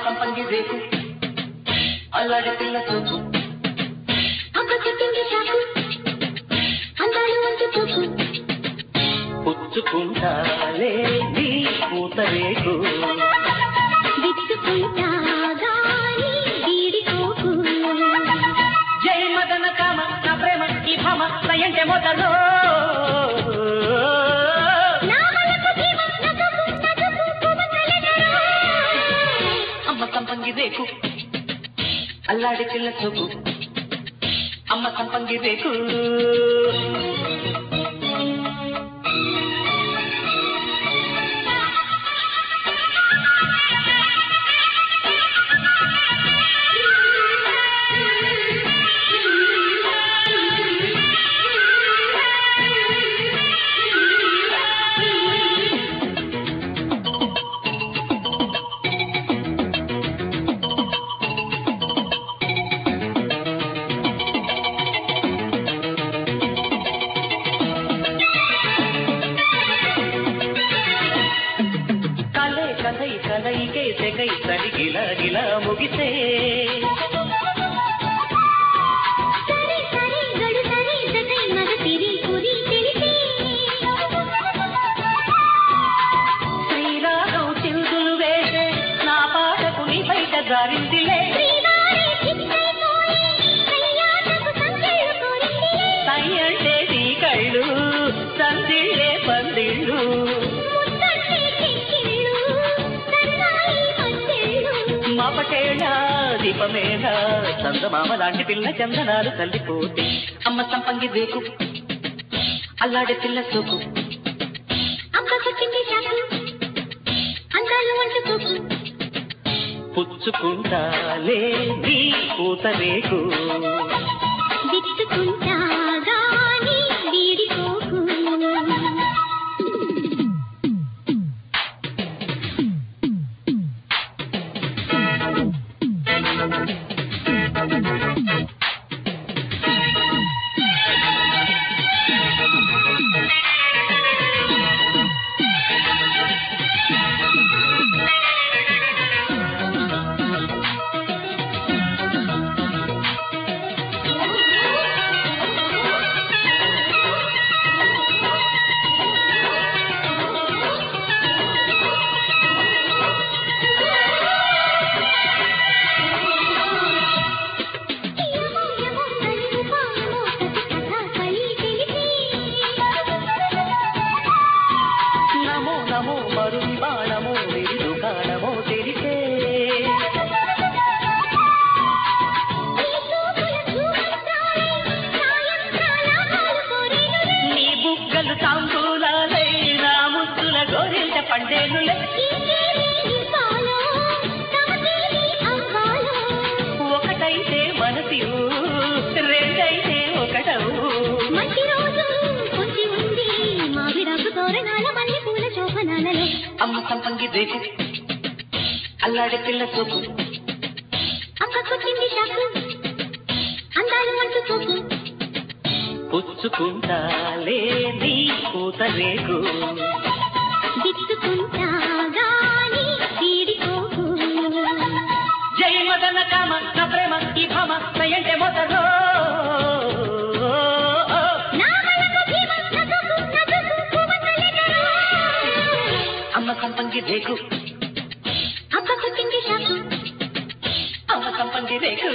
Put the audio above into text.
సంపంగి రేకు అల్లాడి పిల్ల చూపు అక్క చెప్పింది చాకు అందాలు వంటి చూపు పుచ్చుకుంటాలే నీ పూత రేకు విచ్చుకుంటాగాని వీడికోకు జై మదన కామ నా ప్రేమ ఈ భామ సయంటే మొదలో అమ్మ సంపంగి రేకు అల్లాడి పిల్ల చూపు అమ్మ సంపంగి రేకు కలయికే తెగై సరి గిలా గిలా ముగిసే శ్రీరాగం చిందులు వేసే నా పాటకు నీ బయట జారిందిలే సై అంటే నీ కళ్ళు సందిళ్ళే పందిళ్ళు మాపటేళ దీపమేళ చందమామ లాంటి పిల్ల చందనాలు తల్లిపోతే అమ్మ సంపంగి రేకు అల్లాడే పిల్ల సోకు పుచ్చుకుంటాలే నీ పూత రేకు విచ్చుకుంటాగాని వీడికోకు నమో మరుం బాణమో విరుదు కాణమో తెలిసే నీ బుగ్గలు తాంబూలాలై నా ముద్దుల గోరింట పండేనులే ఒకటైతే మనసి రెండైతే ఒకటవు అమ్మ సంపంగి రేకు అల్లాడి పిల్ల చూపు పుచ్చుకుంటాలే నీ పూత రేకు జై మదన కామ నా ప్రేమ ఈ భామ సయంటే మొదలో అమ్మ సంపంగి రేకు అమ్మ సంపంగి రేకు